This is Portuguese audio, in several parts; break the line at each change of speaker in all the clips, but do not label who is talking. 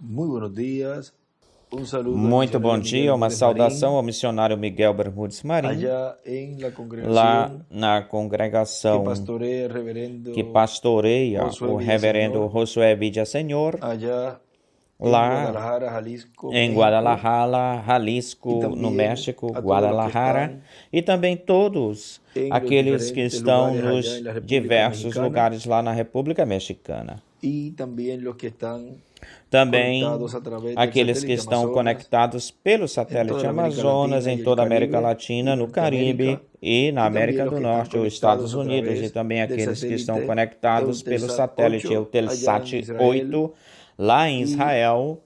Muy buenos días. Un saludo al
Muito bom
misionero Miguel
dia, uma
Bermúdez
saudação
Marín,
ao missionário Miguel Bermúdez Marim,
allá en la
lá
congregación
na
que
congregação
pastorea el
que
reverendo
pastoreia
Josué
o reverendo
Villaseñor,
Josué Villasenhor,
allá en
lá
Guadalajara, Jalisco,
em
México,
Guadalajara,
y
Jalisco, no
también
México,
a todos los que
Guadalajara,
están
e também todos
en los
aqueles que
diferentes
estão
lugares allá en
nos
la República
diversos
Mexicana
lugares lá na República Mexicana.
y también los que están
Também
conectados a través del
aqueles que
satélite
estão
Amazonas
conectados pelo
en toda
satélite
la América
Amazonas
Latina
em
y el
toda a América
Caribe y
Latina, no
Norteamérica,
Caribe e na
y también
América
los
do
que están
Norte, os Estados
conectados a
Unidos, e
través
também
del
aqueles que estão
satélite
conectados pelo
Eutelsat
satélite
8 allá en
Eutelsat
Israel
8, lá em
y
Israel,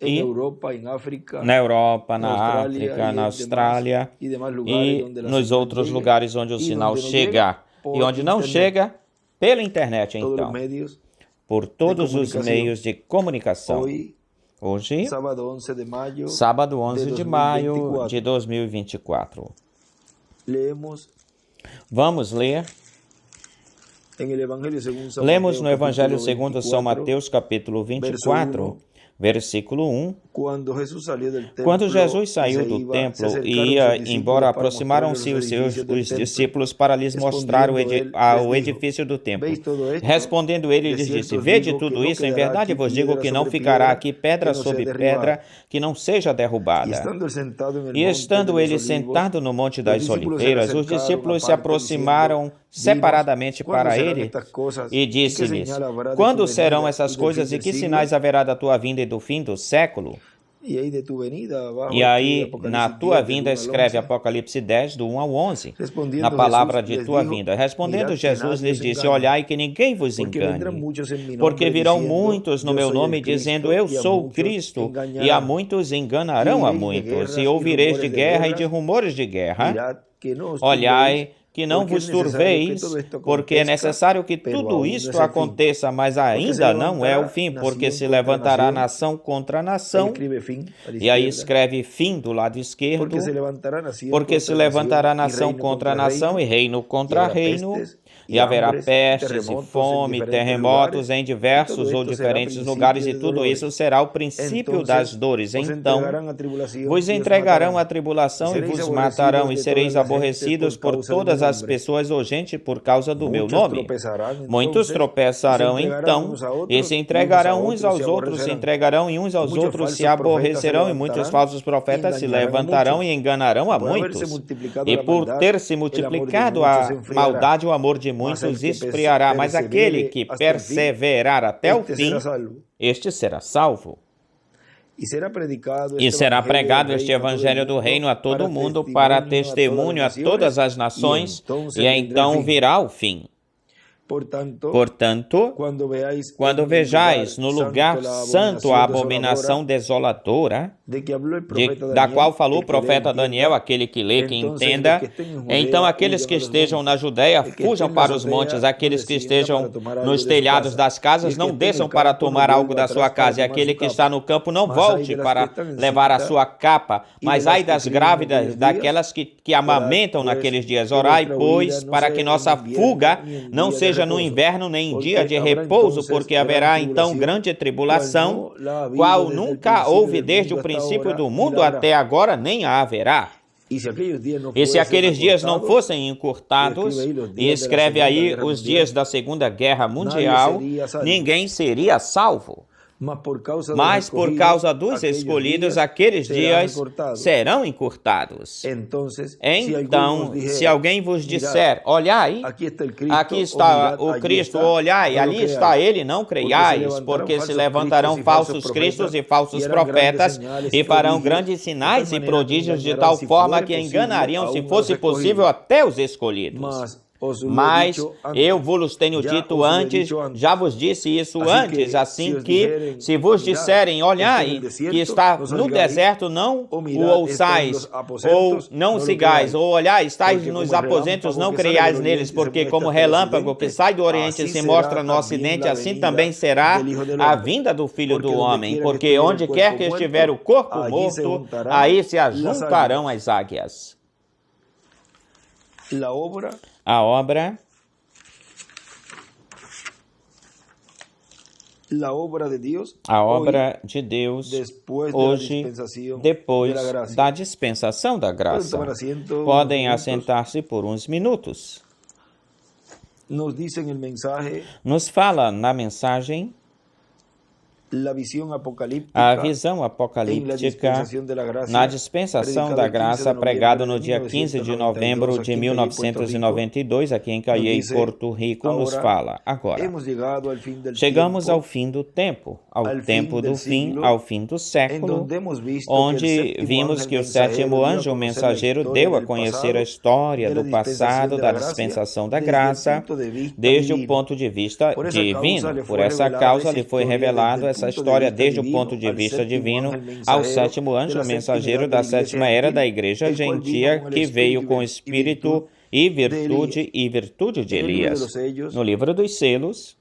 en
e
Europa, en
na
África,
Europa,
en
na
Australia
África,
y
na
en demás,
Austrália
y demás lugares
e
donde la
nos
señal
outros
llegue
lugares onde o
y
sinal
donde no llega
chega. E
por
onde não
internet.
chega, pela internet
Todos los
então,
medios
por
de
todos os
comunicación.
meios de comunicação.
Hoy,
Hoje,
sábado 11 de mayo
sábado
de
11 de maio de
2024,
2024.
leemos
Vamos ler.
en el Evangelio según San
Lemos
Mateo,
no Evangelho
capítulo
segundo São
24,
Mateus, capítulo
verso
24,
1.
Versículo 1.
Quando Jesus saiu do templo
Quando Jesus saiu do templo
e
e
ia
ia embora, aproximaram-se os discípulos para lhes mostrar o edifício do templo. Respondendo ele, lhes disse: Vede tudo isso, em verdade vos digo que não ficará aqui pedra sobre pedra que não seja derrubada. E estando ele sentado no Monte das Oliveiras, os discípulos se aproximaram separadamente para ele e disse-lhes: Quando serão essas coisas e que sinais haverá da tua vinda e do fim do século? E aí, na tua vinda, escreve Apocalipse 10, do 1 ao 11, na palavra de tua vinda. Respondendo Jesus, lhes disse: Olhai que ninguém vos engane, porque virão muitos no meu nome, dizendo: Eu sou o Cristo, e a muitos enganarão a muitos. E ouvireis de guerra e de rumores de guerra. Olhai que não vos turveis, porque é necessário que tudo isto aconteça, mas ainda não é o fim, porque se levantará nação contra nação, e aí escreve fim do lado esquerdo, porque se levantará nação contra nação e reino contra reino, e haverá pestes e fome, terremotos em diversos ou diferentes lugares, e tudo isso será o princípio das dores. Então vos entregarão à tribulação e vos matarão, e sereis aborrecidos por todas as pessoas ou gente por causa do meu nome. Muitos tropeçarão então, e se entregarão uns aos outros, se entregarão e uns aos outros se aborrecerão, e muitos falsos profetas se levantarão e enganarão a muitos. E por ter se multiplicado a maldade, o amor de muitos esfriará, mas aquele que perseverar até o fim, este será salvo. E será pregado este evangelho do reino a todo mundo para testemunho a todas as nações, e então virá o fim. Portanto, quando vejais no lugar santo a abominação desoladora, da qual falou o profeta Daniel, aquele que lê, que entenda, então aqueles que estejam na Judéia fujam para os montes, aqueles que estejam nos telhados das casas não desçam para tomar algo da sua casa, e aquele que está no campo não volte para levar a sua capa. Mas ai das grávidas, daquelas que amamentam naqueles dias. Orai, pois, para que nossa fuga não seja no inverno nem em dia de repouso, porque haverá então grande tribulação, qual nunca houve desde o princípio do mundo até agora, nem a haverá. E se aqueles dias não fossem encurtados, e escreve aí os dias da Segunda Guerra Mundial, ninguém seria salvo. Mas por causa dos escolhidos, aqueles dias serão encurtados. Então, se alguém vos disser, olhai, aqui está o Cristo, olhai, ali está ele, não creiais, porque se levantarão falsos cristos e falsos profetas, e farão grandes sinais e prodígios de tal forma que enganariam, se fosse possível, até os escolhidos. Mas eu vos tenho dito antes, já vos disse isso antes, assim que, se vos disserem, olhai, que está no deserto, não o ouçais, ou não sigais, ou olhai, estáis nos aposentos, não creiais neles, porque como relâmpago que sai do Oriente e se mostra no Ocidente, assim também será a vinda do Filho do Homem, porque onde quer que estiver o corpo morto, aí se ajuntarão as águias. A obra A obra de Deus hoje, depois da dispensação da graça. Podem assentar-se por uns minutos. Nos fala na mensagem a visão apocalíptica na dispensação da graça, pregado no dia 15 de novembro de 1992, aqui em Cayey, Porto Rico, nos fala agora. Chegamos ao fim do tempo, ao tempo do fim, ao fim do século, onde vimos que o sétimo anjo, o mensageiro, deu a conhecer a história do passado da dispensação da graça, desde o ponto de vista divino. Por essa causa lhe foi revelado essa história desde o ponto de vista divino ao sétimo anjo, o mensageiro da sétima era da igreja gentia, que veio com espírito e virtude de Elias. No livro dos selos,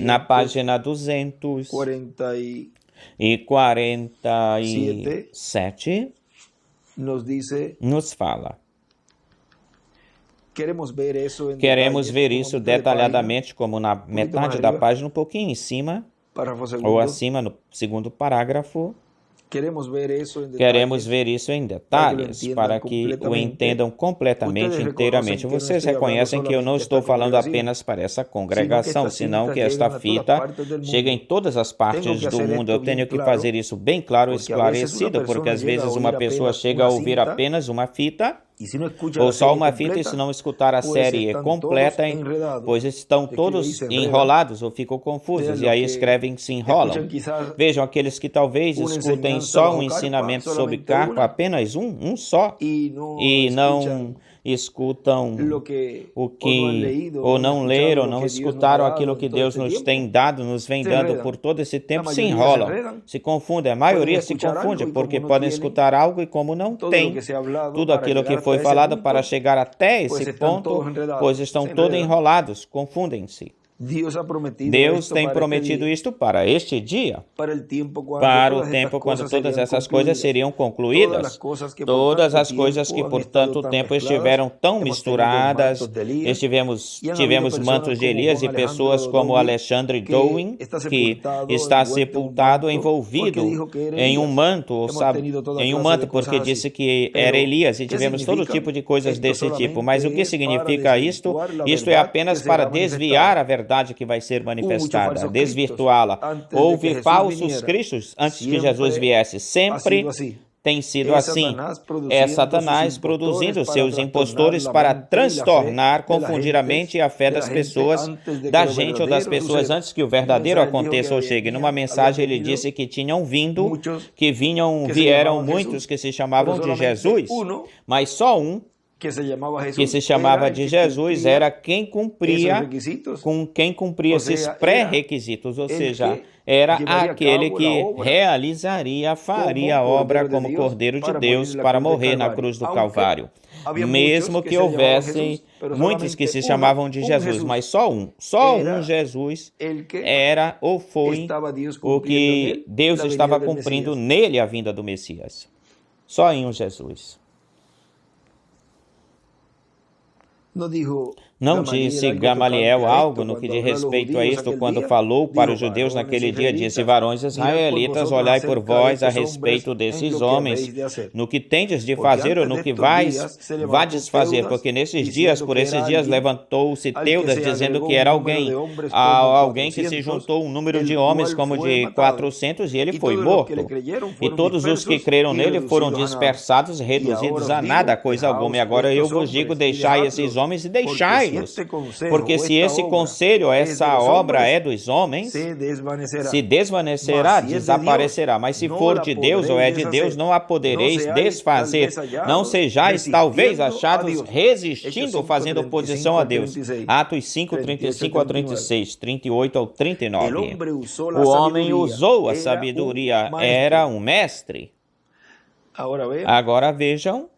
na página 247, nos fala. Queremos ver isso detalhadamente, como na metade da página, um pouquinho em cima, ou acima, no segundo parágrafo. Queremos ver isso em detalhes, para que o entendam completamente, inteiramente. Vocês reconhecem que eu não estou falando apenas para essa congregação, senão que esta fita chega em todas as partes do mundo. Eu tenho que fazer isso bem claro e esclarecido, porque às vezes uma pessoa chega a ouvir apenas uma fita, ou só uma fita, e se não escutar a série completa, pois estão todos enrolados ou ficam confusos, e aí escrevem que se enrolam. Vejam, aqueles que talvez escutem só um ensinamento sobre carro, apenas um só, e não escutam o que, ou não leram, ou não escutaram aquilo que Deus nos tem dado, nos vem dando por todo esse tempo, se enrolam, se confundem. A maioria se confunde, porque podem escutar algo e como não tem tudo aquilo que foi falado para chegar até esse ponto, pois estão todos enrolados, confundem-se. Deus tem prometido isto para este dia, para o tempo quando todas essas coisas seriam concluídas, todas as coisas que por tanto tempo estiveram tão misturadas. Tivemos mantos de Elias e pessoas como Alexandre Dowen, que está sepultado, envolvido em um manto, porque disse que era Elias, e tivemos todo tipo de coisas desse tipo. Mas o que significa isto? Isto é apenas para desviar a verdade que vai ser manifestada, desvirtuá-la. Houve falsos cristos antes que Jesus viesse. Sempre tem sido assim. É Satanás produzindo seus impostores para transtornar, confundir a mente e a fé das pessoas, da gente ou das pessoas, antes que o verdadeiro aconteça ou chegue. Numa mensagem ele disse que vieram muitos que se chamavam de Jesus, mas só um que se chamava de Jesus era quem cumpria esses pré-requisitos, ou seja, era aquele que faria a obra como Cordeiro de Deus para morrer na cruz do Calvário. Mesmo que houvessem muitos que se chamavam de Jesus, mas só um Jesus era ou foi o que Deus estava cumprindo nele a vinda do Messias. Só em um Jesus. Não disse Gamaliel algo no que diz respeito a isto quando falou para os judeus naquele dia? Disse: varões israelitas, olhai por vós a respeito desses homens, no que tendes de fazer ou no que vades fazer, porque por esses dias levantou-se Teudas dizendo que era alguém que se juntou um número de homens como de 400, e ele foi morto. E todos os que creram nele foram dispersados, reduzidos a nada, coisa alguma. E agora eu vos digo, deixai esses homens e deixai-os, porque se esse conselho, essa obra é dos homens, se desvanecerá, desaparecerá. Mas se for de Deus ou é de Deus, não a podereis desfazer. Não sejais talvez achados resistindo ou fazendo oposição a Deus. Atos 5, 35 a 36, 38 ao 39. O homem usou a sabedoria, era um mestre. Agora vejam.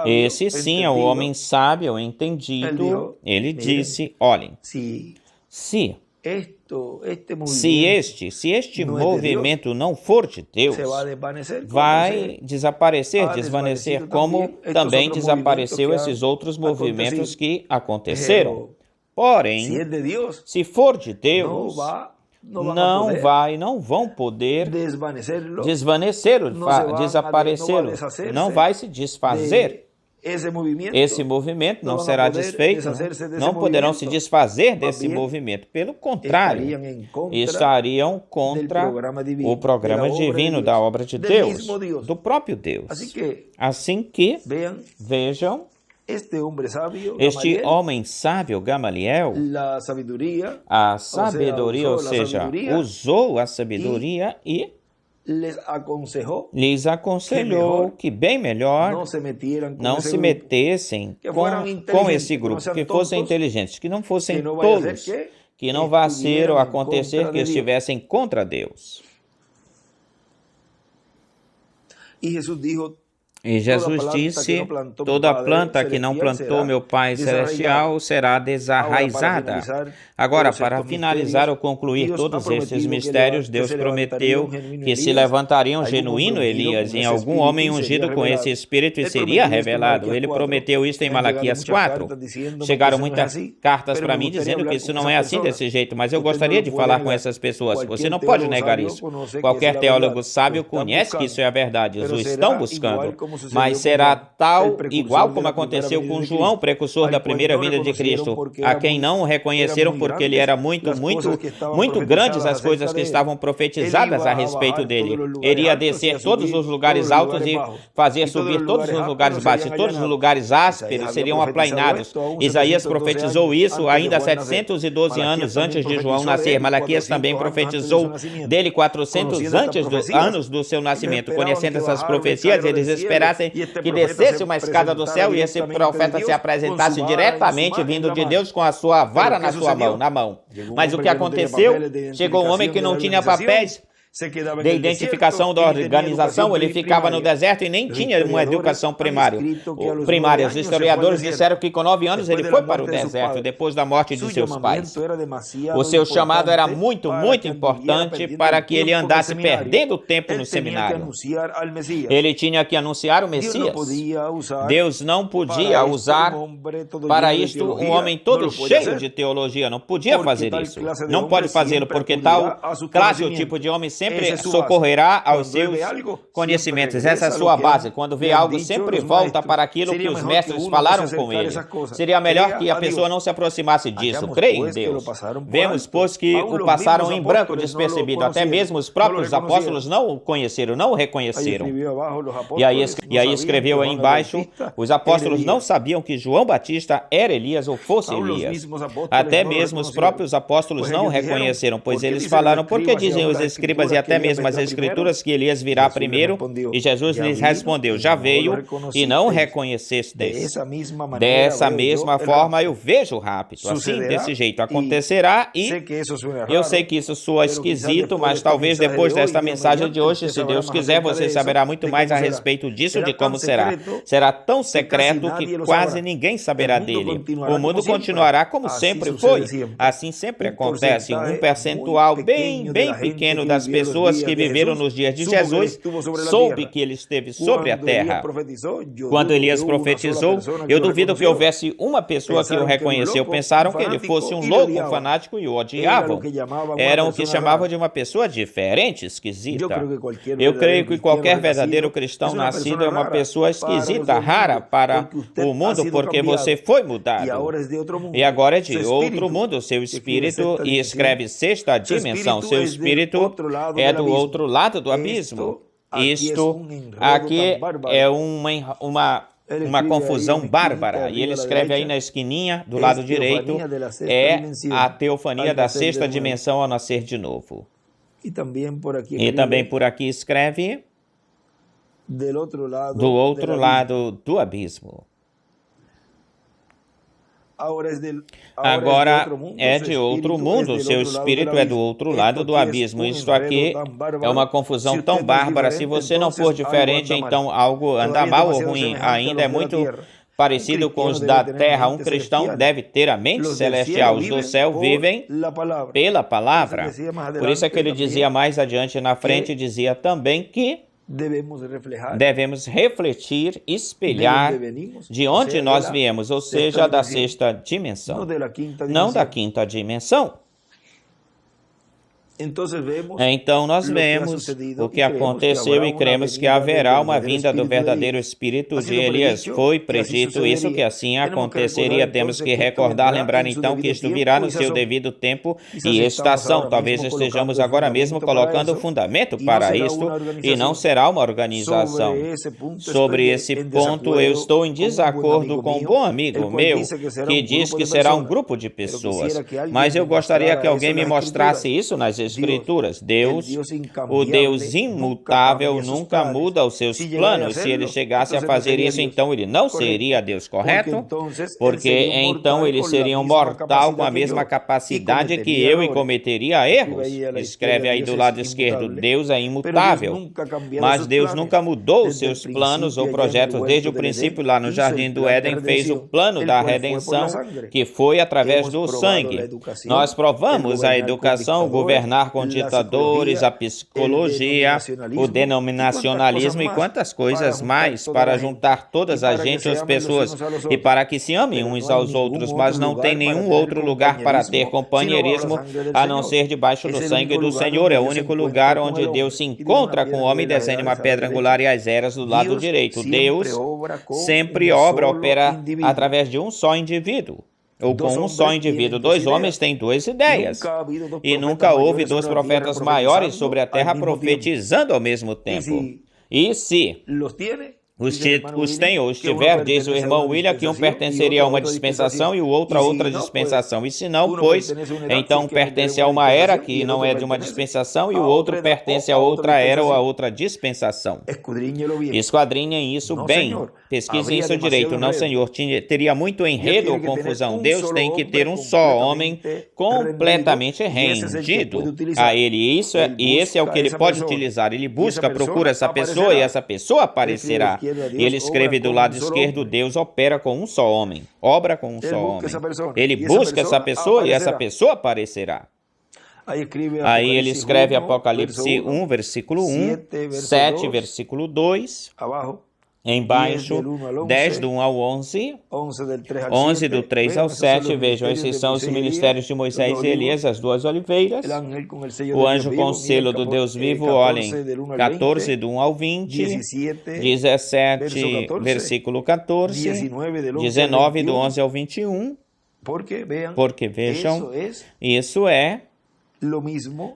Esse sim é o homem sábio, entendido. Ele disse: olhem, se este movimento não for de Deus, vai desaparecer, desvanecer, como também desapareceu esses outros movimentos que aconteceram. Porém, se for de Deus, não vão poder desvanecê-lo, desaparecê-lo, não vai se desfazer. Esse movimento não será desfeito, não poderão se desfazer desse movimento. Pelo contrário, estariam contra o programa divino da obra de Deus, do próprio Deus. Assim que, vejam, este homem sábio, Gamaliel, a sabedoria, ou seja, usou a sabedoria e lhes aconselhou que bem melhor não se metessem com esse grupo, que fossem inteligentes, que não fossem tolos, que não vá ser ou acontecer que estivessem contra Deus. E Jesus disse, toda planta que não plantou meu Pai Celestial será desarraizada. Agora, para finalizar ou concluir todos esses mistérios, Deus prometeu que se levantaria um genuíno Elias em algum homem ungido com esse Espírito e seria revelado. Ele prometeu isso em Malaquias 4. Chegaram muitas cartas para mim dizendo que isso não é assim desse jeito, mas eu gostaria de falar com essas pessoas. Você não pode negar isso. Qualquer teólogo sábio conhece que isso é a verdade. Eles o estão buscando. Mas será tal, igual como aconteceu com João, precursor da primeira vinda de Cristo, a quem não o reconheceram porque ele era muito grandes as coisas que estavam profetizadas a respeito dele. Ele ia descer todos os lugares altos e fazer subir todos os lugares baixos. Todos os lugares ásperos seriam aplainados. Isaías profetizou isso ainda 712 anos antes de João nascer. Malaquias também profetizou dele 400 anos do seu nascimento. Conhecendo essas profecias, eles esperassem que descesse uma escada do céu e esse profeta se apresentasse diretamente vindo de Deus com a sua vara na mão. Mas o que aconteceu? Chegou um homem que não tinha papéis de identificação da organização, ele ficava no deserto e nem tinha uma educação primária. Os historiadores disseram que com 9 anos ele foi para o deserto, depois da morte de seus pais. O seu chamado era muito importante para que ele andasse perdendo tempo no seminário. Ele tinha que anunciar o Messias. Deus não podia usar para isto um homem todo cheio de teologia, não podia fazer isso. Não pode fazê-lo, porque tal classe ou tipo de homem sempre socorrerá aos seus conhecimentos. Essa é a sua base. Quando vê algo, sempre volta para aquilo que os mestres falaram com ele. Seria melhor que a pessoa não se aproximasse disso. Creia em Deus. Vemos, pois, que o passaram em branco, despercebido. Até mesmo os próprios apóstolos não o conheceram, não o reconheceram. E aí escreveu aí embaixo, os apóstolos não sabiam que João Batista era Elias ou fosse Elias. Até mesmo os próprios apóstolos não o reconheceram, pois eles falaram, porque dizem os escribas e até mesmo as escrituras que Elias virá primeiro, e Jesus lhes respondeu, já veio e não reconhecestes. Dessa mesma forma eu vejo rápido, assim, desse jeito acontecerá, e eu sei que isso soa esquisito, mas talvez depois desta mensagem de hoje, se Deus quiser, você saberá muito mais a respeito disso, de como será. Será tão secreto que quase ninguém saberá dele. O mundo continuará como sempre foi. Assim sempre acontece. Um percentual bem pequeno das pessoas que viveram nos dias de Jesus soube que ele esteve sobre a terra. Quando Elias profetizou, eu duvido que houvesse uma pessoa que o reconheceu. Pensaram que ele fosse um louco, um fanático e o odiavam. Eram o que chamavam de uma pessoa diferente, esquisita. Eu creio que qualquer verdadeiro cristão nascido é uma pessoa esquisita, rara para o mundo, porque você foi mudado. E agora é de outro mundo, seu espírito, e escreve sexta dimensão, seu espírito é do outro lado do abismo. Isto aqui é uma confusão bárbara. E ele escreve aí na esquininha, do lado direito, é a teofania da sexta dimensão ao nascer de novo. E também por aqui escreve do outro lado do abismo. Agora é de outro mundo, seu espírito é do outro lado do abismo. Isso aqui é uma confusão tão bárbara. Se você não for diferente, então algo anda mal ou ruim. Ainda é muito parecido com os da terra. Um cristão deve ter a mente celestial. Os do céu vivem pela palavra. Por isso é que ele dizia mais adiante na frente, dizia também que devemos refletir, espelhar de onde nós viemos, ou seja, da sexta dimensão, não da quinta dimensão. Então nós vemos o que aconteceu e cremos que haverá uma vinda do verdadeiro Espírito de Elias. Foi predito isso, que assim aconteceria. Temos que recordar, lembrar então que isto virá no seu devido tempo e estação. Talvez estejamos agora mesmo colocando o fundamento para isto e não será uma organização. Sobre esse ponto eu estou em desacordo com um bom amigo meu que diz que será um grupo de pessoas. Mas eu gostaria que alguém me mostrasse isso nas Escrituras. O Deus imutável, nunca muda os seus planos. Se ele chegasse a fazer isso, então ele não seria Deus, correto? Porque então ele seria um mortal com a mesma capacidade que eu e cometeria erros. Escreve aí do lado esquerdo, Deus é imutável. Mas Deus nunca mudou os seus planos ou projetos desde o princípio. Lá no Jardim do Éden fez o plano da redenção, que foi através do sangue. Nós provamos a educação, o governar com ditadores, a psicologia, o denominacionalismo e quantas coisas mais para juntar todas as gente, as pessoas, e para que se amem uns aos outros, mas não tem nenhum outro lugar para ter companheirismo a não ser debaixo do sangue do Senhor. É o único lugar onde Deus se encontra com o homem. Desenha uma pedra angular e as eras do lado direito. Deus sempre opera através de um só indivíduo. Ou com um só indivíduo. Dois homens têm duas ideias. E nunca houve dois profetas maiores sobre a terra profetizando ao mesmo tempo. E se os tem ou estiver, diz o irmão William, que um pertenceria a uma dispensação e o outro a outra dispensação. E se não, pois, então pertence a uma era que não é de uma dispensação e o outro pertence a outra era ou a outra dispensação. Esquadrinhem isso bem. Pesquisem isso direito. Não, Senhor, teria muito enredo ou confusão. Deus tem que ter um só homem completamente rendido a Ele. E esse é o que Ele pode utilizar. Ele busca, procura essa pessoa e essa pessoa aparecerá. E ele escreve do lado esquerdo, Deus opera com um só homem, obra com um só homem. Ele busca essa pessoa e essa pessoa aparecerá. Aí ele escreve Apocalipse 1, versículo 1, 7, versículo 2, embaixo, 10 do 1 ao 11, 11 do 3 ao 7, vejam, esses são os ministérios de Moisés e Elias, as duas oliveiras, o anjo com o selo do Deus vivo, olhem, 14 do 1 ao 20, 17, versículo 14, 19 do 11 ao 21, porque vejam, isso é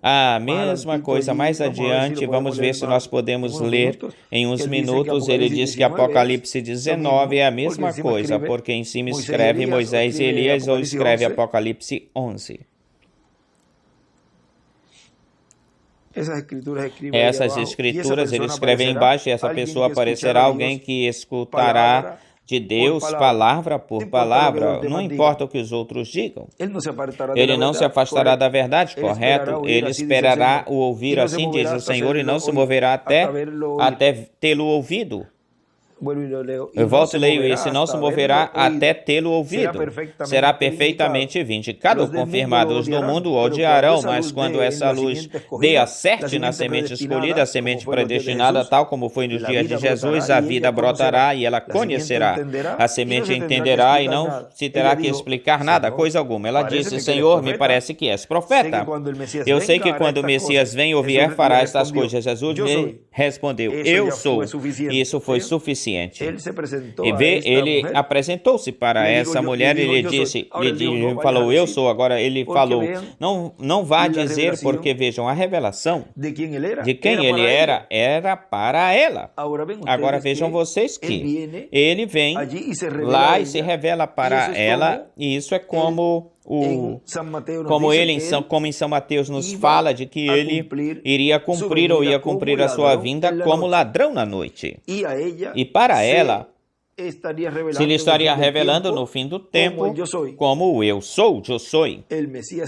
a mesma coisa. Mais adiante, vamos ver se nós podemos ler em uns minutos. Ele diz que Apocalipse 19 é a mesma coisa, porque em cima escreve Moisés e Elias ou escreve Apocalipse 11. Essas escrituras ele escreve embaixo e essa pessoa aparecerá, alguém que escutará de Deus, palavra por palavra, não importa o que os outros digam. Ele não se afastará da verdade, correto? Ele esperará o ouvir, assim diz o Senhor, e não se moverá até tê-lo ouvido. Eu volto e leio, esse não se moverá até tê-lo ouvido. Será perfeitamente vindicado ou confirmado. Os do mundo o odiarão, mas quando essa luz dê acerte na semente escolhida, a semente predestinada, tal como foi nos dias de Jesus, a vida brotará e ela conhecerá. A semente entenderá e não se terá que explicar nada, coisa alguma. Ela disse, Senhor, me parece que és profeta. Eu sei que quando o Messias vem ou vier, fará estas coisas. Jesus me respondeu, eu sou. E isso foi suficiente. E vê, ele apresentou-se para essa mulher e ele falou, eu sou. Agora ele falou, não vá dizer, porque vejam, a revelação de quem ele era para ela. Agora vejam vocês que ele vem lá e se revela para ela, e isso é como em São Mateus nos fala de que ele iria cumprir ou ia cumprir a sua vinda como ladrão na noite. E para ela se ele estaria revelando no fim do tempo como o eu sou.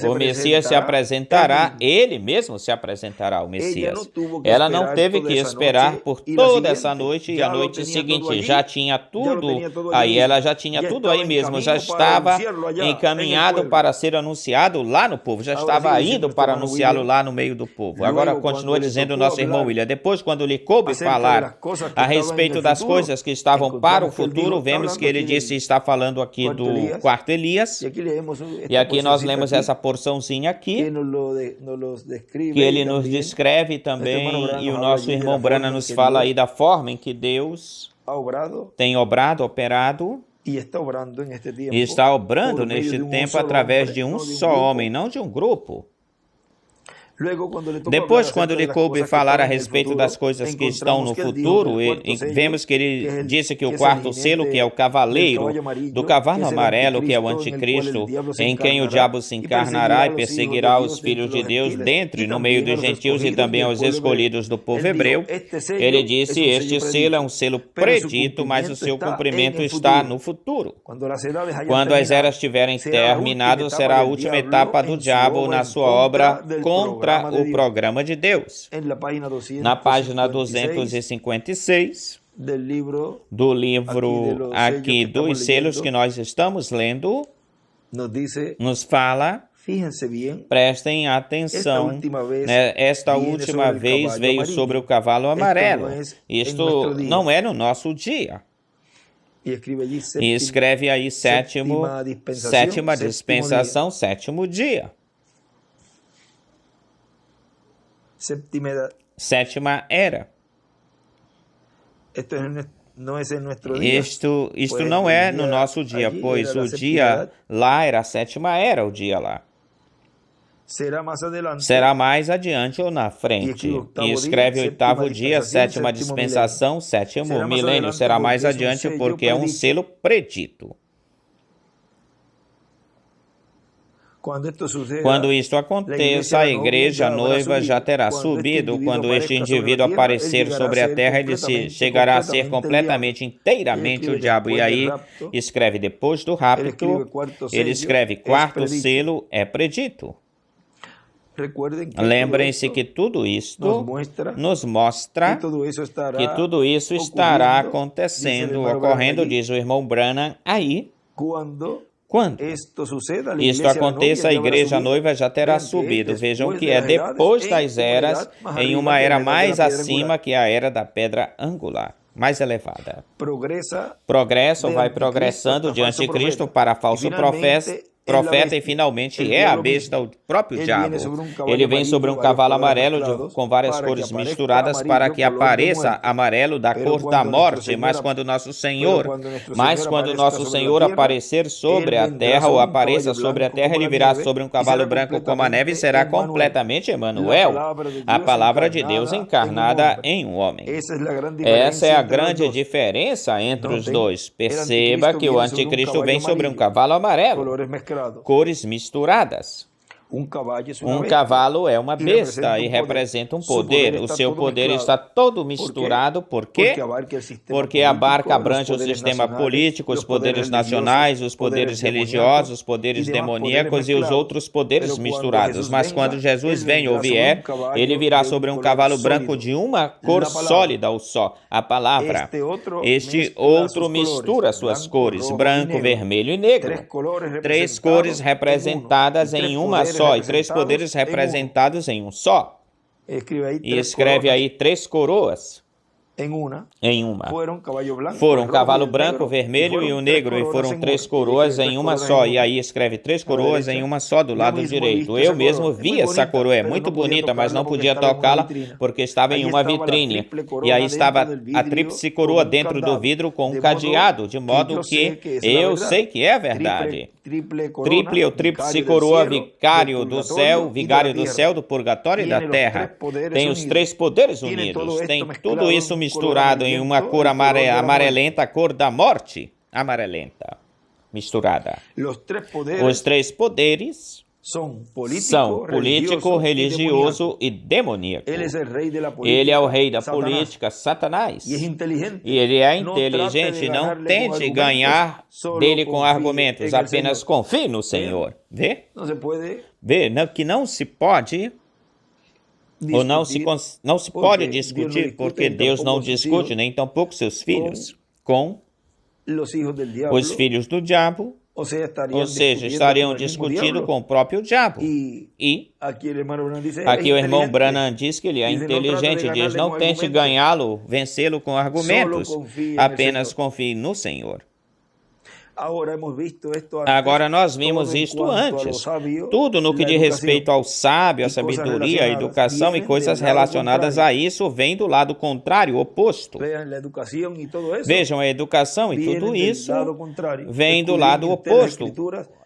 O Messias se apresentará, ele mesmo se apresentará ao Messias. Ela não teve que esperar por toda essa noite e a noite seguinte. Já tinha tudo aí, ela já tinha tudo aí mesmo, já estava encaminhado para ser anunciado lá no povo, já estava indo para anunciá-lo lá no meio do povo. Agora continua dizendo o nosso irmão William, depois quando lhe coube falar a respeito das coisas que estavam para o futuro, vemos que ele disse, está falando aqui do quarto Elias, e aqui nós lemos essa porçãozinha aqui, que ele nos descreve também, e o nosso irmão Brana nos fala aí da forma em que Deus tem operado, e está obrando neste tempo através de um só homem, não de um grupo. Depois, quando lhe coube falar a respeito das coisas que estão no futuro, vemos que ele disse que o quarto selo, que é o cavaleiro do cavalo amarelo, que é o anticristo, em quem o diabo se encarnará e perseguirá os filhos de Deus dentro e no meio dos gentios e também aos escolhidos do povo hebreu. Ele disse, este selo é um selo predito, mas o seu cumprimento está no futuro. Quando as eras tiverem terminado, será a última etapa do diabo na sua obra contra o programa de Deus. Na página 256 do livro aqui dos selos que nós estamos lendo, nos fala, prestem atenção, esta última vez veio sobre o cavalo amarelo. Isto não é no nosso dia. E escreve aí sétima dispensação, sétimo dia. Sétima era. Isto não é no nosso dia, pois o dia lá era a sétima era, o dia lá. Será mais adiante ou na frente. E escreve oitavo dia, sétima dispensação, sétimo milênio. Será mais adiante porque é um selo predito. Quando isto aconteça, a igreja noiva já terá subido. Quando este indivíduo aparecer sobre a terra, ele chegará a ser completamente, inteiramente o diabo. E aí, escreve depois do rapto, ele escreve quarto selo é predito. Lembrem-se que tudo isto nos mostra que tudo isso estará acontecendo, ocorrendo, diz o irmão Branham, aí, quando isto aconteça, a igreja noiva já terá subido. Vejam que é depois das eras, em uma era mais acima que a era da pedra angular, mais elevada. Progresso vai progressando de anticristo para falso profeta e finalmente é a besta, o próprio diabo. Ele vem sobre um cavalo amarelo com várias cores misturadas para que apareça amarelo da cor da morte, mas quando nosso Senhor aparecer sobre a terra ou apareça sobre a terra, ele virá sobre um cavalo branco como a neve e será completamente Emanuel, a palavra de Deus encarnada em um homem. Essa é a grande diferença entre os dois. Perceba que o anticristo vem sobre um cavalo amarelo, cores misturadas. Um cavalo é uma besta e representa um poder. O seu poder está todo misturado. Por quê? Porque abrange o sistema político, os poderes nacionais, os poderes religiosos, os poderes demoníacos e os outros poderes misturados. Mas quando Jesus vem ou vier, ele virá sobre um cavalo branco de uma cor sólida ou só, a palavra. Este outro mistura suas cores, branco, vermelho e negro. Três cores representadas em uma só e três poderes representados em um só. E escreve aí três coroas em uma. Foram um cavalo branco, vermelho e o negro, e foram três coroas em uma só. E aí escreve três coroas em uma só do lado direito. Eu mesmo vi essa coroa, é muito bonita, mas não podia tocá-la porque estava em uma vitrine. E aí estava a tríplice coroa dentro do vidro com um cadeado, de modo que eu sei que é verdade. Triple ou tríplice coroa, vigário do céu, do purgatório e da terra. Tem os três poderes unidos. Tem tudo isso misturado em uma cor amarelenta, a cor da morte. Amarelenta, misturada. Os três poderes são político, religioso e demoníaco. Ele é o rei da política, Satanás. E ele é inteligente, não tente ganhar dele com argumentos, apenas confie no Senhor. Vê? Vê que não se pode, ou não se pode discutir, porque Deus não discute, nem tampouco seus filhos, com os filhos do diabo. Ou seja, estariam discutindo com o próprio diabo. E aqui o irmão Branham diz que ele é inteligente, diz, não tente ganhá-lo, vencê-lo com argumentos, apenas confie no Senhor. Agora nós vimos isto antes. Tudo no que diz respeito ao sábio, à sabedoria, à educação e coisas relacionadas a isso vem do lado contrário, oposto. Vejam, a educação e tudo isso vem do lado oposto.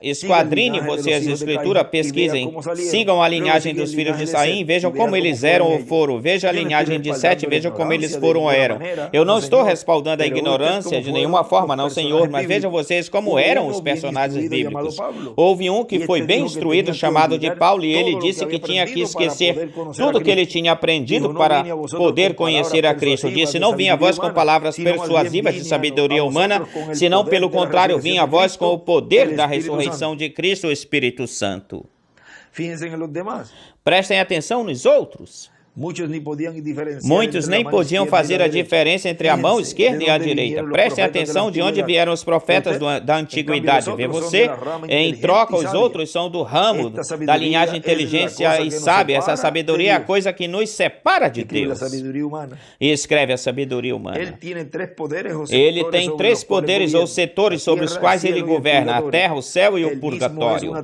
Esquadrine você as escrituras, pesquisem, sigam a linhagem dos filhos de Saim, vejam como eles eram ou foram. Veja a linhagem de Sete, vejam como eles foram ou eram. Eu não estou respaldando a ignorância de nenhuma forma, não, Senhor, mas vejam vocês como eram os personagens bíblicos. Houve um que foi bem instruído, chamado de Paulo, e ele disse que tinha que esquecer tudo que ele tinha aprendido para poder conhecer a Cristo. Disse, não vinha a vós com palavras persuasivas de sabedoria humana, senão pelo contrário, vinha a vós com o poder da ressurreição de Cristo, o Espírito Santo. Prestem atenção nos outros. Muitos nem podiam fazer a diferença entre a mão esquerda e a direita. Prestem atenção de onde vieram os profetas da antiguidade. Vê você? Em troca, os outros são do ramo da linhagem inteligência e sábia. Essa sabedoria é a coisa que nos separa de Deus. E escreve a sabedoria humana. Ele tem três poderes ou setores sobre os quais ele governa: a terra, o céu e o purgatório.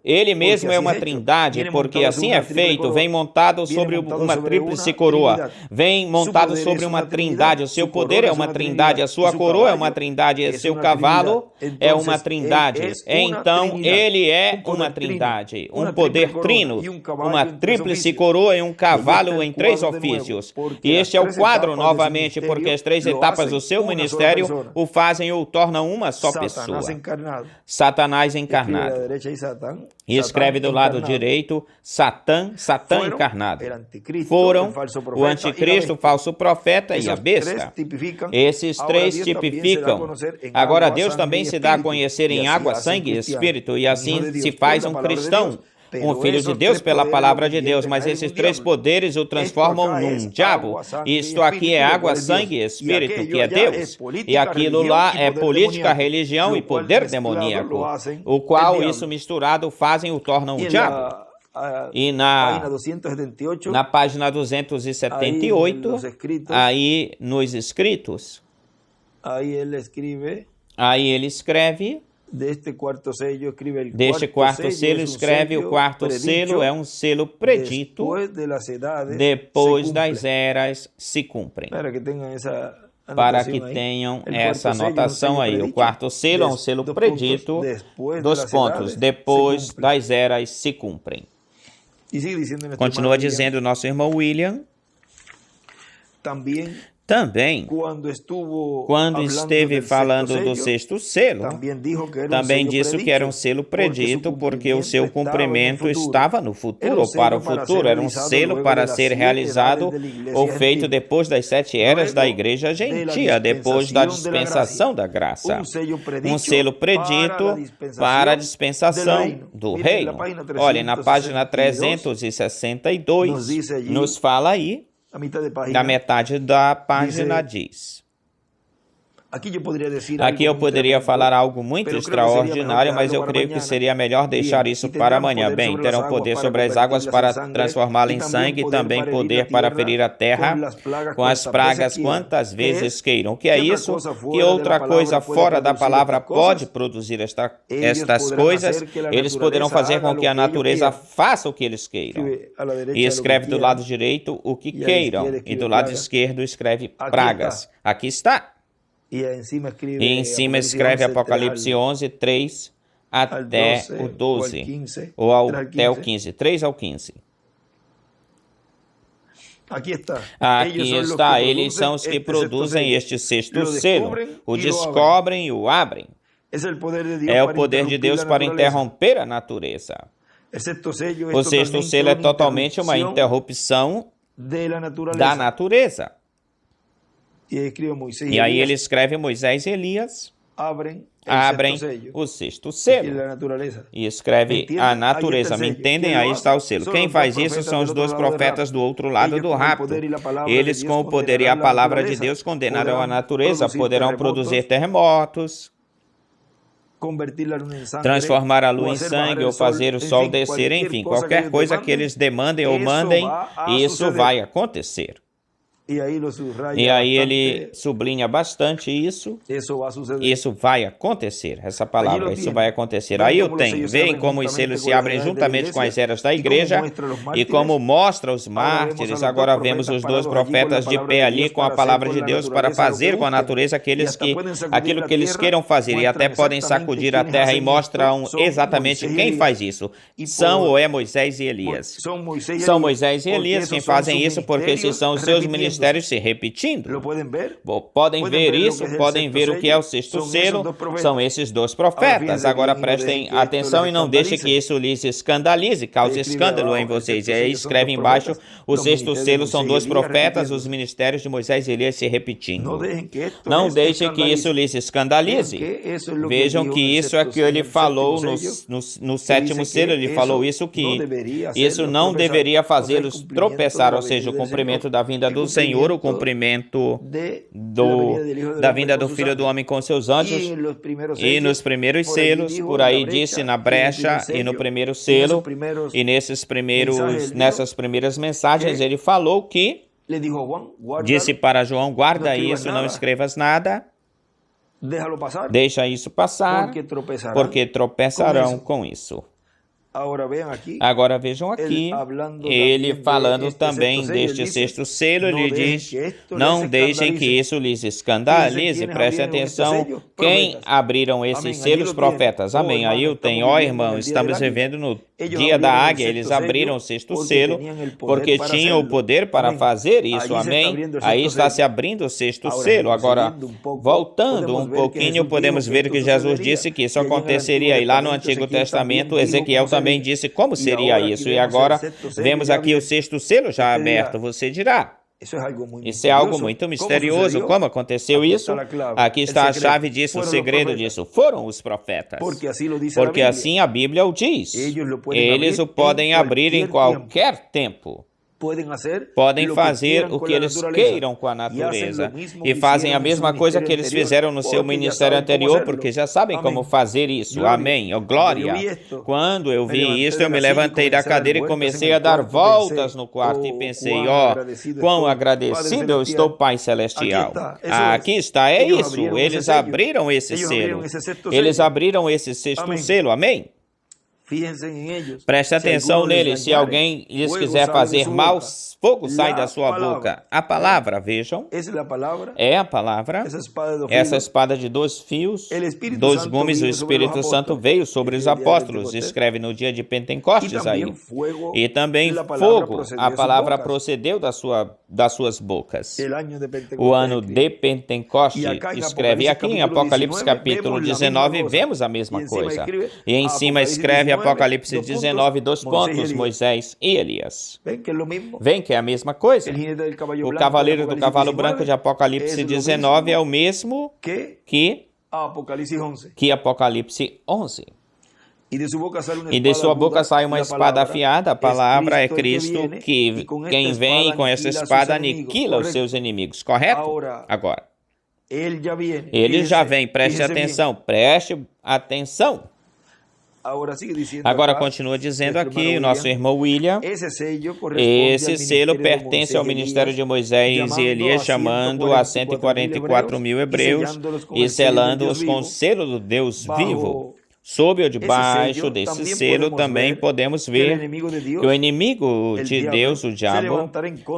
Ele mesmo é uma trindade, porque assim é feito, vem montado sobre uma tríplice coroa, vem montado sobre uma trindade. O seu poder é uma trindade, a sua coroa é uma trindade, o seu cavalo é uma trindade. Então, ele é uma trindade, um poder trino, uma tríplice coroa e um cavalo em três ofícios. E este é o quadro, novamente, porque as três etapas do seu ministério o fazem ou tornam uma só pessoa. Satanás encarnado. E escreve do lado direito, Satã encarnado. Foram o anticristo, o falso profeta e a besta. Esses três tipificam. Agora, Deus também se dá a conhecer em água, sangue e espírito, e assim se faz um cristão, um filho de Deus pela palavra de Deus, mas esses três poderes o transformam num diabo. Isto aqui é água, sangue e espírito, que é Deus, e aquilo lá é política, religião e poder demoníaco, o qual isso misturado fazem o tornam um diabo. E na página 278, aí nos escritos, aí ele escreve, deste quarto selo escreve, o quarto selo é um selo predito, depois das eras se cumprem. Para que tenham essa anotação aí. O quarto selo é um selo predito, dos pontos, depois das eras se cumprem. Continua dizendo o nosso irmão William. Também, quando esteve falando do sexto selo, também disse que era um selo predito, porque o seu cumprimento estava no futuro, ou para o futuro. Era um selo para ser realizado ou feito depois das 7 eras da igreja gentia, depois da dispensação da graça. Um selo predito para a dispensação do reino. Olha, na página 362, nos fala aí, da metade da página diz. Aqui eu poderia falar algo muito extraordinário, mas eu creio que seria melhor deixar isso para amanhã. Bem, terão poder sobre as águas para transformá-la em sangue, e também poder para ferir a terra com as pragas quantas vezes queiram. O que é isso? Que outra coisa fora da palavra pode produzir estas coisas? Eles poderão fazer com que a natureza faça o que eles queiram. E escreve do lado direito o que queiram, e do lado esquerdo escreve pragas. Aqui está. E em cima escreve Apocalipse 11, 3 até o 12, ou até o 15, 3 ao 15. Aqui está, eles são os que produzem este sexto selo, o descobrem e o abrem. É o poder de Deus para interromper a natureza. O sexto selo é totalmente uma interrupção da natureza. E aí ele escreve: Moisés e Elias abrem o sexto selo e escreve a natureza. Me entendem? Aí está o selo. Quem faz isso são os dois profetas do outro lado do rapto. Eles, com o poder e a palavra de Deus, condenarão a natureza, poderão produzir terremotos, transformar a lua em sangue ou fazer o sol descer, enfim, qualquer coisa que eles demandem ou mandem, isso vai acontecer. E aí ele sublinha bastante isso. Isso vai acontecer, essa palavra, isso vai acontecer. Aí eu tenho, veem como os selos se abrem juntamente com as eras da igreja e como mostra os mártires. Agora vemos os dois profetas de pé ali com a palavra de Deus para fazer com a natureza aquilo que eles queiram fazer, e até podem sacudir a terra, e mostram exatamente quem faz isso. São ou é Moisés e Elias. São Moisés e Elias quem fazem isso, porque esses são os seus ministérios se repetindo. Podem ver isso, podem ver o que é o sexto selo, são esses dois profetas. Agora prestem atenção e não deixem que isso lhes escandalize, cause escândalo em vocês. E aí escreve embaixo: o sexto selo são dois profetas, os ministérios de Moisés e Elias se repetindo. Não deixem que isso lhes escandalize. Vejam que isso é que ele falou no sétimo selo, ele falou isso, que isso não deveria fazê-los tropeçar, ou seja, o cumprimento da vinda do Senhor, o cumprimento da vinda do Filho do Homem com seus anjos. E nos primeiros selos, por aí disse, na brecha e no primeiro selo, e nessas primeiras mensagens, ele falou que, disse para João: guarda isso, não escrevas nada, deixa isso passar, porque tropeçarão com isso. Agora vejam aqui, ele falando também deste sexto selo, ele diz: não deixem que isso lhes escandalize. Prestem atenção, quem abriram esses selos? Profetas. Amém. Aí eu tenho, irmão, estamos vivendo no dia da águia. Eles abriram o sexto selo porque tinham o poder para fazer isso. Amém. Aí está se abrindo o sexto selo. Agora, voltando um pouquinho, podemos ver que Jesus disse que isso aconteceria. E lá no Antigo Testamento, Ezequiel também disse como seria isso. E agora vemos aqui o sexto selo já aberto. Você dirá: isso é algo muito misterioso. Como aconteceu isso? Aqui está a chave disso, o segredo disso. Foram os profetas. Porque assim a Bíblia o diz. Eles o podem abrir em qualquer tempo. Podem fazer o que eles queiram com a natureza. E fazem a mesma coisa que eles fizeram no seu ministério anterior, porque já sabem como fazer isso. Amém. Oh, glória. Quando eu vi isso, eu me levantei da cadeira e comecei a dar voltas no quarto e pensei: quão agradecido eu estou, Pai Celestial. Aqui está, é isso. Eles abriram esse selo. Eles abriram esse sexto selo. Amém. Preste atenção neles. Se alguém lhes quiser fazer mal, fogo sai da sua boca. A palavra, vejam, é a palavra. Essa espada de 2 fios, 2 gumes, o Espírito Santo veio sobre os apóstolos. Escreve no dia de Pentecostes aí. E também fogo, a palavra procedeu das suas bocas. O ano de Pentecostes, escreve aqui em Apocalipse capítulo 19, vemos a mesma coisa. E em cima escreve Apocalipse 19, 2 pontos, Moisés e Elias. Vem que é a mesma coisa. O cavaleiro do cavalo branco de Apocalipse 19 é o mesmo que Apocalipse 11. E de sua boca sai uma espada afiada. A palavra é Cristo, que quem vem com essa espada aniquila os seus inimigos. Correto? Agora, ele já vem. Preste atenção. Agora continua dizendo aqui o nosso irmão William: esse selo pertence ao ministério de Moisés e Elias, chamando a 144 mil hebreus e selando-os com o selo do Deus vivo. Sob ou debaixo desse selo também podemos ver que o inimigo de Deus, o diabo,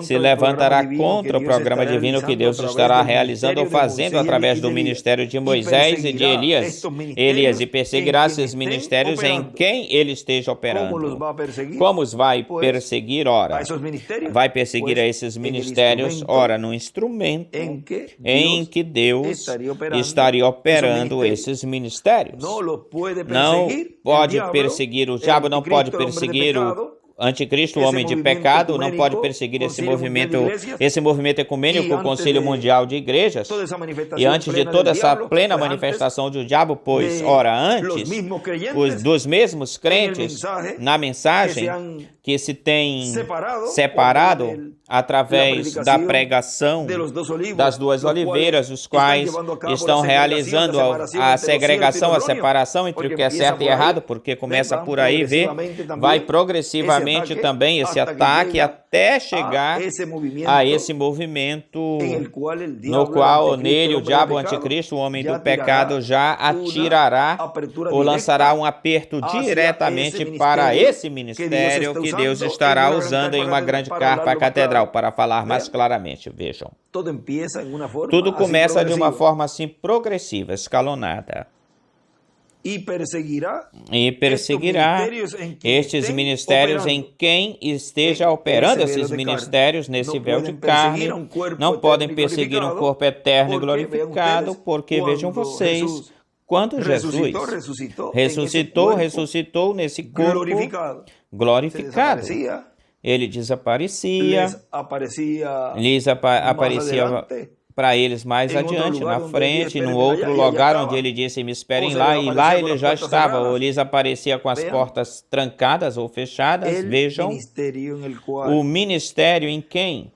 se levantará contra o programa divino que Deus estará realizando ou fazendo através do ministério de Moisés e de Elias, e perseguirá esses ministérios em quem ele esteja operando. Como os vai perseguir? Ora, vai perseguir a esses ministérios, ora, no instrumento em que Deus estaria operando esses ministérios. não pode perseguir, o diabo não pode perseguir o anticristo, o homem de pecado, não pode perseguir esse movimento ecumênico, o Concílio Mundial de Igrejas, e antes de toda essa plena manifestação do diabo, pois, ora, antes, dos mesmos crentes, na mensagem, que se tem separado através da pregação das duas oliveiras, os quais estão realizando a segregação, a separação entre o que é certo e errado, porque começa por aí, vai progressivamente também esse ataque até chegar a esse movimento no qual nele o diabo, o anticristo, o homem do pecado já atirará ou lançará um aperto diretamente para esse ministério que Deus estará usando em uma grande carpa catedral, para falar mais claramente, vejam. Tudo começa de uma forma assim progressiva, escalonada. E perseguirá estes ministérios em quem esteja operando esses ministérios nesse véu de carne. Não podem perseguir um corpo eterno e glorificado, porque vejam vocês, quando Jesus ressuscitou nesse corpo glorificado, ele desaparecia, lhes aparecia para eles mais adiante, na frente, no outro lugar onde ele disse, me esperem lá, e lá ele já estava, ou lhes aparecia com as portas trancadas ou fechadas, vejam, o ministério em quem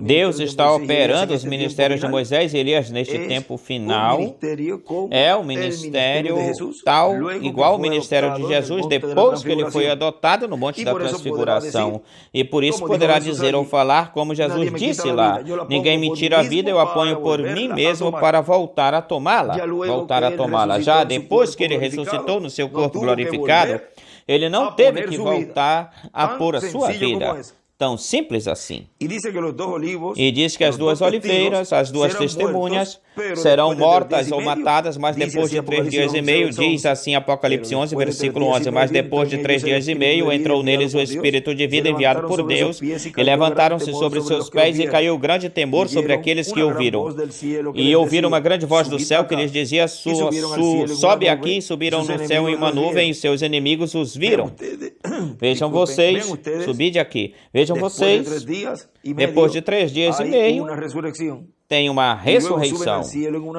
Deus está operando os ministérios de Moisés e Elias neste tempo final. É o ministério tal, igual ao ministério de Jesus, depois que ele foi adotado no Monte da Transfiguração. E por isso poderá dizer ou falar como Jesus disse lá, ninguém me tira a vida, eu a ponho por mim mesmo para voltar a tomá-la. Já depois que ele ressuscitou no seu corpo glorificado, ele não teve que voltar a pôr a sua vida. Tão simples assim. E diz que as duas oliveiras, as duas testemunhas, serão mortas ou matadas, mas depois de 3 dias e meio, diz assim Apocalipse 11, versículo 11, mas depois de 3 dias e meio, entrou neles o Espírito de vida enviado por Deus, e levantaram-se sobre seus pés, e caiu grande temor sobre aqueles que ouviram. E ouviram uma grande voz do céu que lhes dizia, sobe aqui, subiram no céu em uma nuvem, e seus inimigos os viram. Vejam vocês, subide aqui. Vejam vocês, depois de 3 dias e meio, tem uma ressurreição,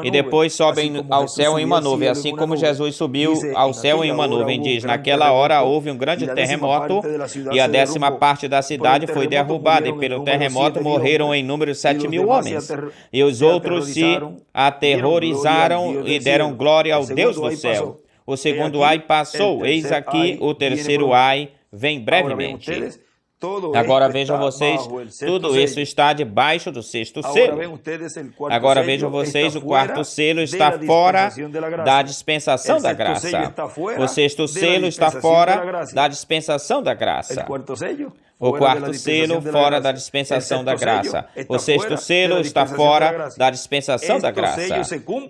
e depois sobem ao céu em uma nuvem, assim como Jesus subiu ao céu em uma nuvem, diz, naquela hora houve um grande terremoto, e a 10ª parte da cidade foi derrubada, e pelo terremoto morreram em número 7.000 homens, e os outros se aterrorizaram e deram glória ao Deus do céu. O segundo ai passou, eis aqui o terceiro ai vem brevemente. Agora vejam vocês, tudo isso está debaixo do 6º selo. Agora vejam vocês, o 4º selo está fora da dispensação da graça. O 6º selo está fora da dispensação da graça. O 4º selo fora da dispensação da graça. O 6º selo está fora da dispensação da graça.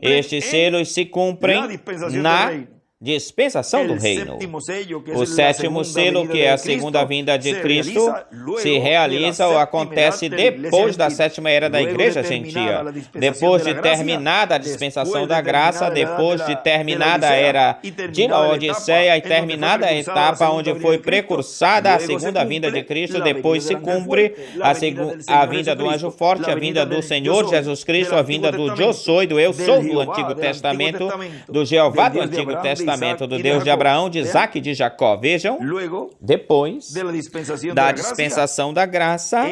Estes selos se cumprem na dispensação do reino. O 7º selo, que é a segunda vinda de Cristo, se realiza ou acontece depois da 7ª era da igreja gentia. Depois de terminada a dispensação da graça, depois de terminada a era de Laodiceia e terminada a etapa onde foi precursada a segunda vinda de Cristo, depois se cumpre a vinda do anjo forte, a vinda do Senhor Jesus Cristo, a vinda do Eu Sou e do Eu Sou do Antigo Testamento, do Jeová do Antigo Testamento, do Deus de Abraão, de Isaac e de Jacó. Vejam, depois da dispensação da graça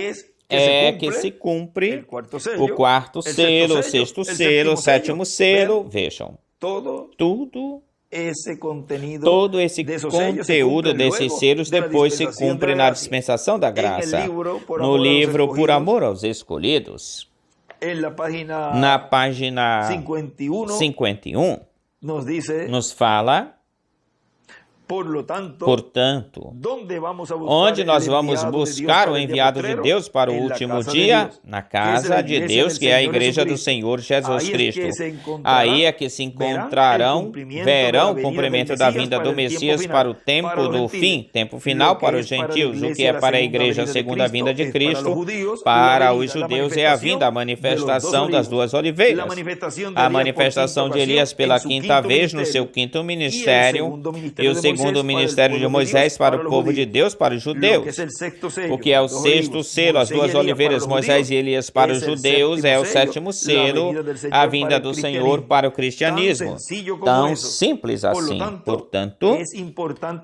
é que se cumpre o 4º selo, o 6º selo, o 7º selo. Vejam, todo esse conteúdo desses selos depois se cumpre na dispensação da graça. No livro Por Amor aos Escolhidos, na página 51, nos fala Portanto, onde nós vamos buscar o enviado de Deus para o último dia? Na casa de Deus, que é a igreja do Senhor Jesus Cristo. Aí é que se encontrarão, verão o cumprimento da vinda do Messias para o tempo do fim, tempo final para os gentios, o que é para a igreja a segunda vinda de Cristo, para os judeus é a vinda, a manifestação das duas oliveiras, a manifestação de Elias pela quinta vez no seu quinto ministério e o segundo ministério de Moisés para o povo de Deus, para os judeus. O que é o sexto selo, as duas oliveiras, Moisés e Elias para os judeus, é o sétimo selo, a vinda do Senhor para o cristianismo. Tão simples assim. Portanto,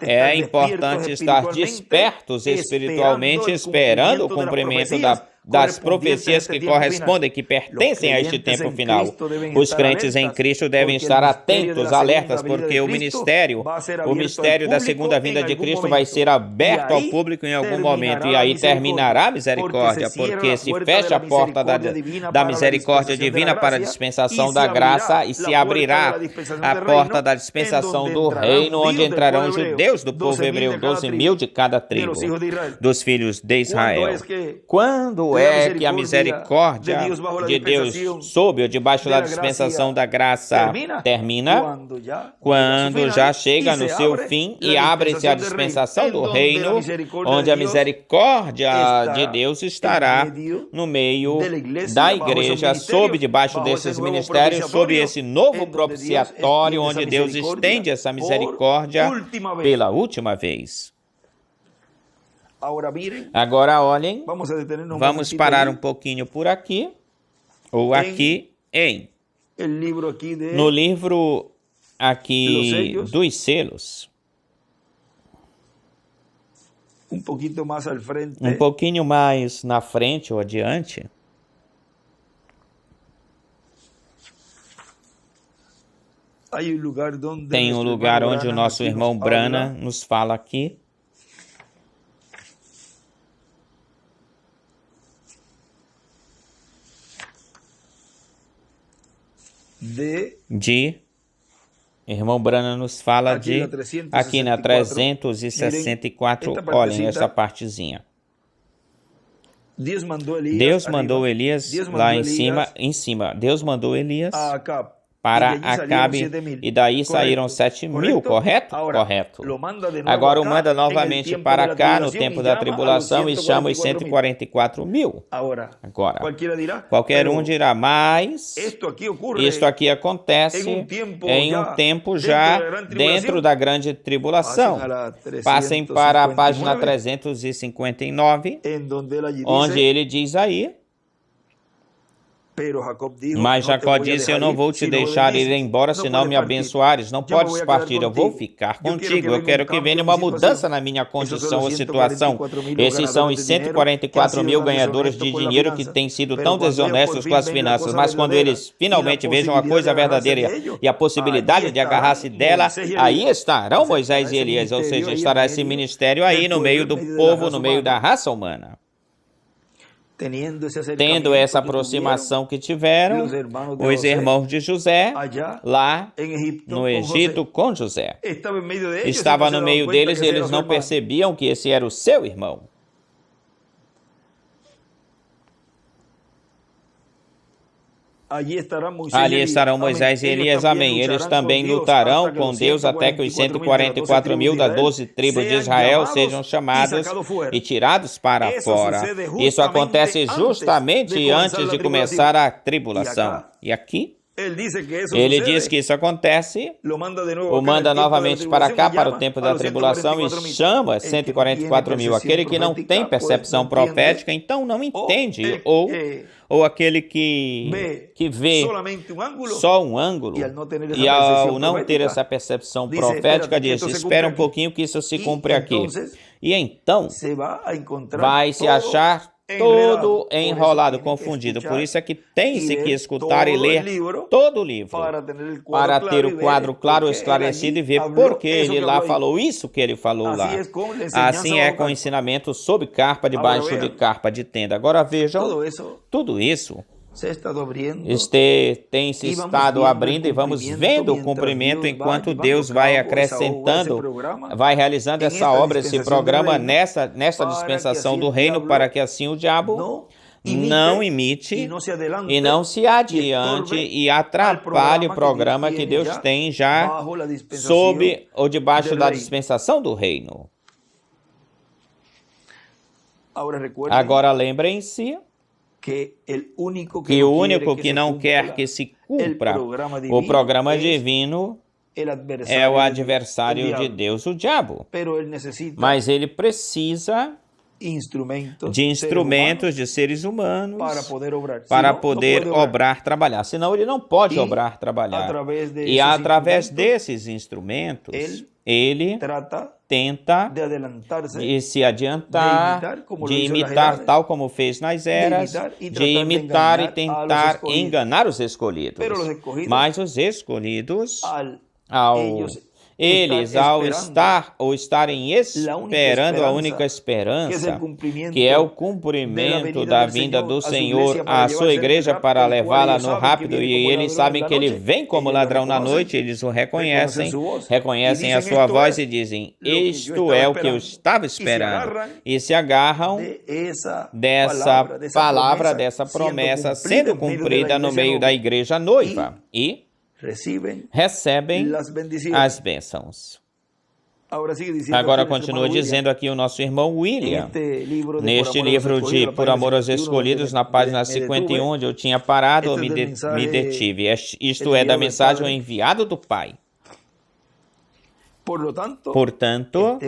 é importante estar despertos espiritualmente, esperando o cumprimento das profecias que correspondem, que pertencem a este tempo final. Os crentes em Cristo devem estar atentos, alertas, porque o mistério da segunda vinda de Cristo vai ser aberto ao público em algum momento, e aí terminará a misericórdia, porque se fecha a porta da misericórdia divina para a dispensação da graça e se abrirá a porta da dispensação do reino, onde entrarão os judeus do povo hebreu, 12.000 de cada tribo dos filhos de Israel. Quando é que a misericórdia de Deus sob ou debaixo da dispensação da graça termina? Quando já chega no seu fim e abre-se a dispensação do reino, onde a misericórdia de Deus estará no meio da igreja, sob debaixo desses ministérios, sob esse novo propiciatório, onde Deus estende essa misericórdia pela última vez. Agora olhem, vamos parar um pouquinho por aqui, ou aqui no livro aqui dos selos, um pouquinho mais na frente ou adiante, tem um lugar onde o nosso irmão Branham nos fala aqui, irmão Branham nos fala aqui na 364, olhem essa partezinha. Deus mandou Elias lá em cima. Deus mandou Elias para Acabe, e daí saíram 7.000, correto? Correto. Agora o manda novamente para cá no tempo da tribulação e chama os 144.000. Agora, qualquer um dirá, mas isto aqui acontece em um tempo já dentro da grande tribulação. Passem para a página 359, onde ele diz aí, mas Jacó disse, eu não vou te deixar ir embora se não me abençoares, não podes partir, eu vou ficar contigo, eu quero que venha uma mudança na minha condição ou situação. Esses são os 144.000 ganhadores de dinheiro que têm sido tão desonestos com as finanças, mas quando eles finalmente vejam a coisa verdadeira e a possibilidade de agarrar-se dela, aí estarão Moisés e Elias, ou seja, estará esse ministério aí no meio do povo, no meio da raça humana. Tendo essa aproximação que tiveram os irmãos de José, lá no Egito com José. Estava no meio deles e eles não percebiam que esse era o seu irmão. Ali estarão Moisés e Elias, amém. Eles também lutarão com Deus até que os 144.000 das 12 tribos de Israel sejam chamados e tirados para fora. Isso acontece justamente antes de começar a tribulação. E aqui, ele diz que isso acontece, o manda novamente para cá, para o tempo da tribulação, e chama 144.000. Aquele que não tem percepção profética, então não entende, ou aquele que vê só um ângulo, e ao não ter essa percepção profética, diz, espera um pouquinho que isso se cumpre aqui. E então, vai se achar todo enrolado, confundido. Por isso é que tem-se que escutar e ler todo o livro, para ter o quadro claro, esclarecido e ver por que ele lá falou isso que ele falou lá. Assim é com o ensinamento sobre carpa, debaixo de carpa de tenda. Agora vejam, tudo isso tem se estado abrindo e vamos vendo o cumprimento enquanto Deus vai acrescentando, vai realizando essa obra, esse programa nessa dispensação do reino, para que assim o diabo não imite e não se adiante e atrapalhe o programa que Deus tem já sob ou debaixo da dispensação do reino. Agora lembrem-se que o único que não quer que se cumpra o programa divino é o adversário de Deus, o diabo. Mas ele precisa de instrumentos, de seres humanos, para poder obrar, trabalhar. Senão ele não pode obrar, trabalhar. E através desses instrumentos, ele tenta de se adiantar, de imitar tal como fez nas eras, de imitar e tentar enganar os escolhidos. Mas os escolhidos, ao estarem esperando a única esperança, que é o cumprimento da vinda do Senhor à sua igreja para levá-la no rápido, e eles sabem que ele vem como ladrão na noite, eles o reconhecem a sua voz e dizem: isto é o que eu estava esperando, e se agarram dessa palavra, dessa promessa sendo cumprida no meio da igreja noiva e recebem as bênçãos. Agora continua dizendo aqui o nosso irmão William, neste livro de Por Amor aos Escolhidos, na página 51, onde eu tinha parado, me detive. Isto é da mensagem, o enviado do Pai. Portanto,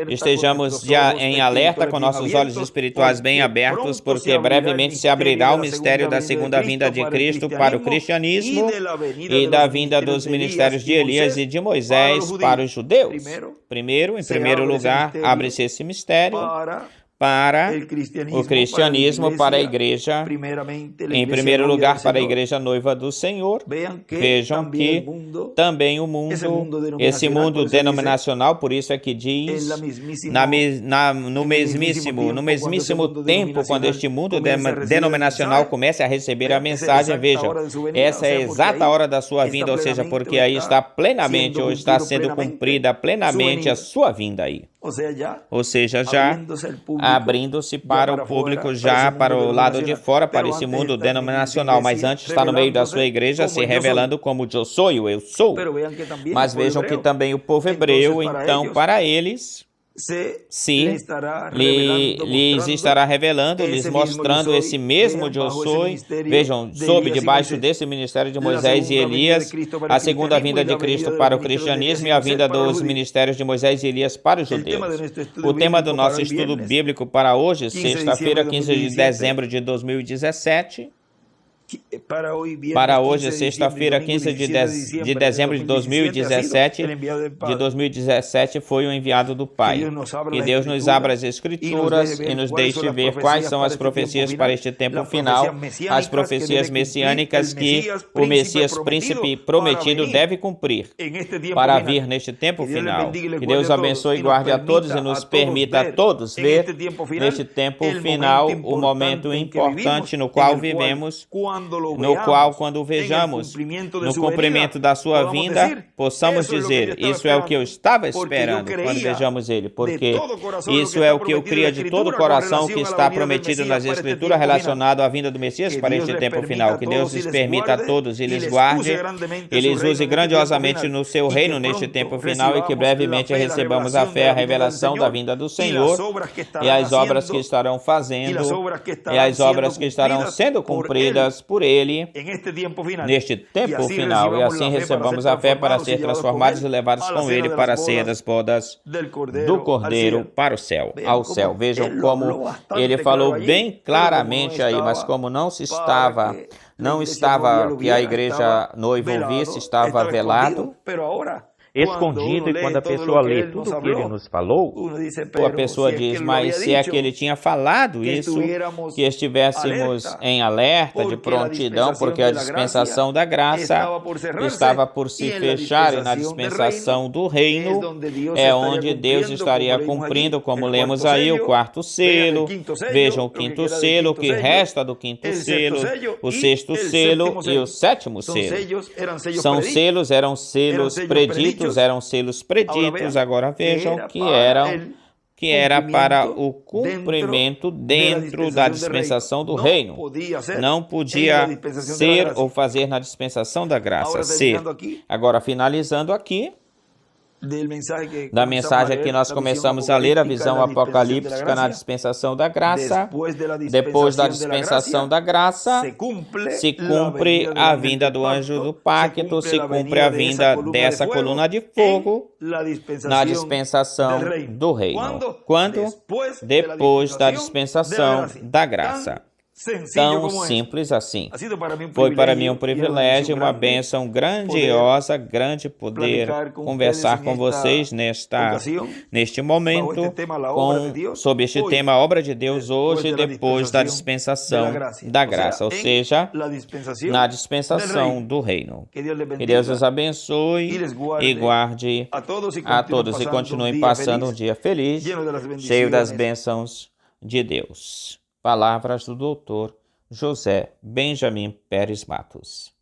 estejamos já em alerta com nossos olhos espirituais bem abertos, porque brevemente se abrirá o mistério da segunda vinda de Cristo para o cristianismo e da vinda dos ministérios de Elias e de Moisés para os judeus. Em primeiro lugar, abre-se esse mistério para o cristianismo, para a igreja, em primeiro lugar para a igreja noiva do Senhor. Vejam que também o mundo, esse mundo denominacional, por isso é que diz, no mesmíssimo tempo, quando este mundo denominacional comece a receber a mensagem, vejam, essa é a exata hora da sua vinda, ou seja, porque aí está plenamente, ou está sendo cumprida plenamente a sua vinda aí. Ou seja, já abrindo-se para o público, já para o lado de fora, para esse mundo denominacional, mas antes está no meio da sua igreja, se revelando como eu sou, eu sou. Mas vejam que também o povo hebreu, então, para eles, lhes estará revelando, lhes mostrando esse mesmo eu sou. Vejam, sob debaixo desse ministério de Moisés e Elias, a segunda vinda de Cristo para o cristianismo e a vinda dos ministérios de Moisés e Elias para os judeus. O tema do nosso estudo bíblico para hoje, sexta-feira, 15 de dezembro de 2017, para hoje, sexta-feira, 15 de dezembro de 2017, foi o enviado do Pai. Que Deus nos abra as Escrituras e nos deixe ver quais são as profecias para este tempo final, as profecias messiânicas que o Messias príncipe prometido deve cumprir para vir neste tempo final. Que Deus abençoe e guarde a todos e nos permita a todos ver neste tempo final o momento importante no qual vivemos, no qual, quando vejamos no cumprimento da sua vinda, possamos dizer: isso é o que eu estava esperando quando vejamos ele, porque isso é o que eu cria de todo o coração que está prometido nas Escrituras relacionado à vinda do Messias para este tempo final. Que Deus lhes permita a todos e lhes guarde, e lhes use grandiosamente no seu reino neste tempo final, e que brevemente recebamos a fé, a revelação da vinda do Senhor, e as obras que estarão fazendo, e as obras que estarão sendo cumpridas por ele neste tempo final, e assim recebamos a fé para ser transformados e levados com ele para a ceia das bodas do Cordeiro para o céu, ao céu. Vejam como ele falou bem claramente aí, mas como não estava que a igreja noiva ouvisse, estava velado. escondido, e quando a pessoa lê tudo o que ele nos falou, a pessoa diz, mas se é que ele tinha falado isso, que estivéssemos em alerta, de prontidão, porque a dispensação da graça estava por se fechar, e na dispensação do reino é onde Deus estaria cumprindo, como lemos aí, o quarto selo. Vejam o quinto selo, o que resta do quinto selo, o sexto selo e o sétimo selo. Eram selos preditos, agora vejam que era para o cumprimento dentro da dispensação do reino. Não podia ser ou fazer na dispensação da graça, ser. Agora, finalizando aqui, da mensagem que nós começamos a ler, a visão apocalíptica na dispensação da graça. Depois da dispensação da graça, se cumpre a vinda do anjo do pacto, se cumpre a vinda dessa coluna de fogo na dispensação do reino. Quando? Depois da dispensação da graça. Tão simples assim. Foi para mim um privilégio, uma bênção grandiosa, grande poder conversar com vocês neste momento sobre este tema, a obra de Deus hoje, depois da dispensação da graça, ou seja, na dispensação do reino. Que Deus os abençoe e guarde a todos e continue passando um dia feliz, cheio das bênçãos de Deus. Palavras do Dr. José Benjamin Pérez Matos.